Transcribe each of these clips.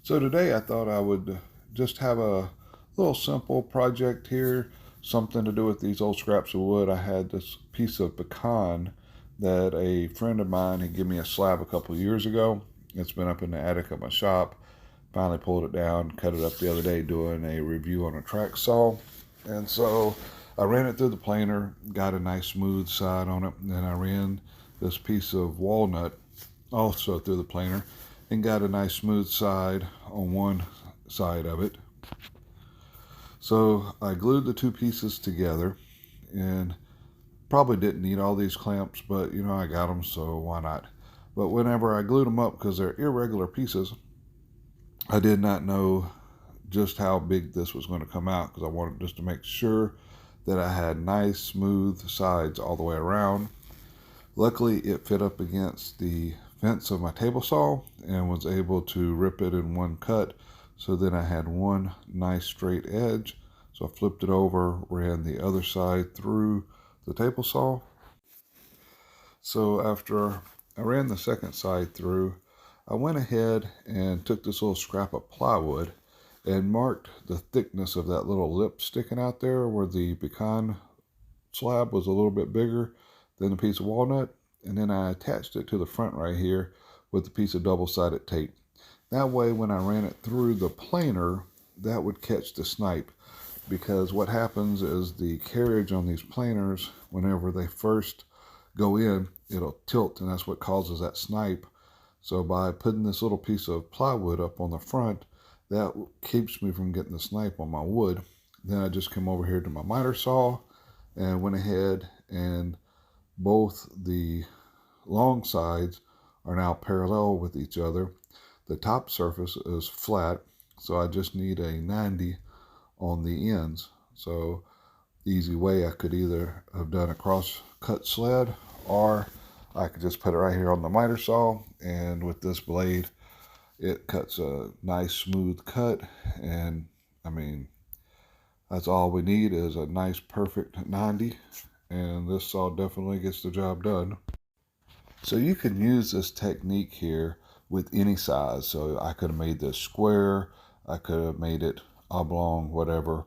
So today I thought I would just have a little simple project here, something to do with these old scraps of wood. I had this piece of pecan that a friend of mine had given me a slab a couple of years ago. It's been up in the attic of my shop. Finally pulled it down, cut it up the other day doing a review on a track saw. And so I ran it through the planer, got a nice smooth side on it, and then I ran this piece of walnut also through the planer and got a nice smooth side on one side of it. So I glued the two pieces together and probably didn't need all these clamps, but I got them, so why not? But whenever I glued them up, because they're irregular pieces, I did not know just how big this was going to come out, because I wanted just to make sure that I had nice smooth sides all the way around. Luckily, it fit up against the fence of my table saw and was able to rip it in one cut. So then I had one nice straight edge. So I flipped it over, ran the other side through the table saw. So after I ran the second side through, I went ahead and took this little scrap of plywood and marked the thickness of that little lip sticking out there where the pecan slab was a little bit bigger than the piece of walnut. And then I attached it to the front right here with a piece of double-sided tape. That way, when I ran it through the planer, that would catch the snipe. Because what happens is the carriage on these planers, whenever they first go in, it'll tilt, and that's what causes that snipe. So by putting this little piece of plywood up on the front, that keeps me from getting the snipe on my wood. Then I just come over here to my miter saw and went ahead, and both the long sides are now parallel with each other. The top surface is flat, so I just need a 90 on the ends. So easy way, I could either have done a cross cut sled, or I could just put it right here on the miter saw, and with this blade it cuts a nice smooth cut. And I mean, that's all we need is a nice perfect 90, and this saw definitely gets the job done. So you can use this technique here with any size. So I could have made this square, I could have made it oblong, whatever.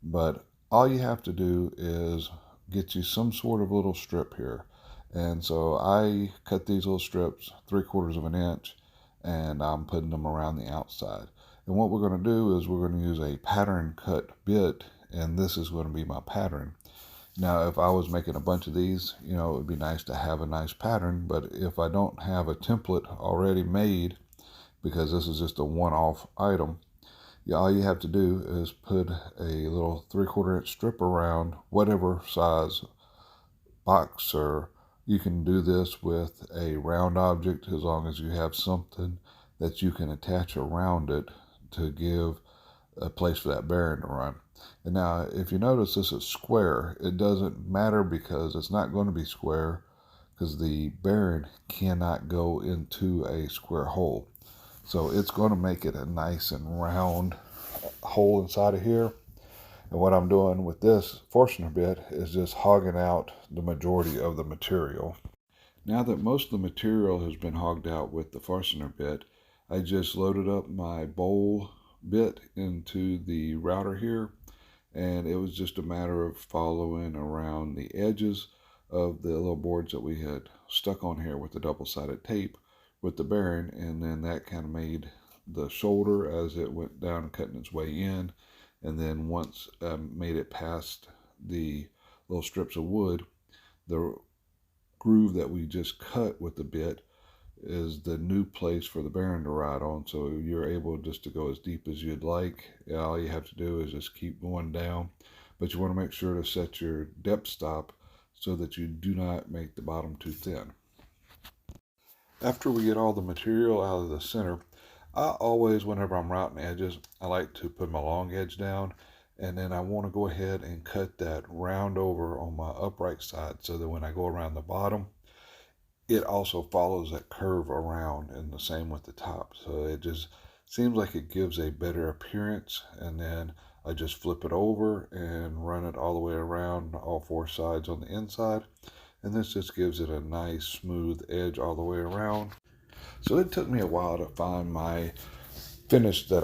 But all you have to do is get you some sort of little strip here. And so I cut these little strips 3/4 of an inch, and I'm putting them around the outside. And what we're going to do is we're going to use a pattern cut bit, and this is going to be my pattern. Now, if I was making a bunch of these, it would be nice to have a nice pattern. But if I don't have a template already made, because this is just a one-off item, all you have to do is put a little 3/4 inch strip around whatever size box, or you can do this with a round object as long as you have something that you can attach around it to give a place for that bearing to run. And now, if you notice this is square, it doesn't matter because it's not going to be square, because the bearing cannot go into a square hole. So it's going to make it a nice and round hole inside of here. And what I'm doing with this Forstner bit is just hogging out the majority of the material. Now that most of the material has been hogged out with the Forstner bit, I just loaded up my bowl bit into the router here, and it was just a matter of following around the edges of the little boards that we had stuck on here with the double-sided tape with the bearing, and then that kind of made the shoulder as it went down, cutting its way in. And then once I made it past the little strips of wood, the groove that we just cut with the bit is the new place for the bearing to ride on. So you're able just to go as deep as you'd like. All you have to do is just keep going down, but you want to make sure to set your depth stop so that you do not make the bottom too thin. After we get all the material out of the center, I always, whenever I'm routing edges, I like to put my long edge down, and then I want to go ahead and cut that round over on my upright side so that when I go around the bottom, it also follows that curve around, and the same with the top. So it just seems like it gives a better appearance. And then I just flip it over and run it all the way around all four sides on the inside. And this just gives it a nice smooth edge all the way around. So it took me a while to find my finish that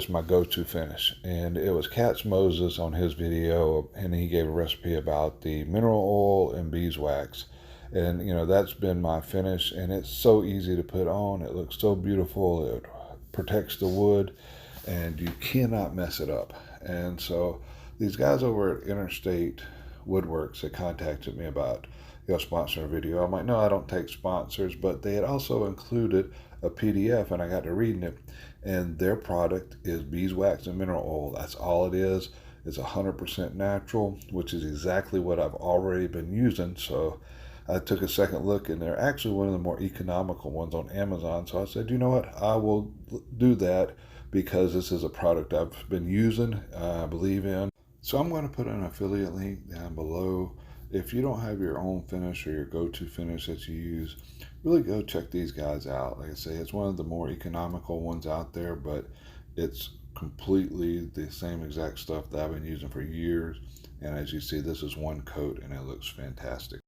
my go-to finish, and it was Cat's Moses on his video, and he gave a recipe about the mineral oil and beeswax. And that's been my finish, and it's so easy to put on. It looks so beautiful. It protects the wood, and you cannot mess it up. And so these guys over at Interstate Woodworks, they contacted me about sponsoring a video. I'm like, no, I don't take sponsors, but they had also included a PDF, and I got to reading it, and their product is beeswax and mineral oil. That's all it is. It's 100% natural, which is exactly what I've already been using. So I took a second look, and they're actually one of the more economical ones on Amazon. So I said, you know what, I will do that because this is a product I've been using, I believe in. So I'm going to put an affiliate link down below. If you don't have your own finish or your go-to finish that you use, really go check these guys out. Like I say, it's one of the more economical ones out there, but it's completely the same exact stuff that I've been using for years. And as you see, this is one coat, and it looks fantastic.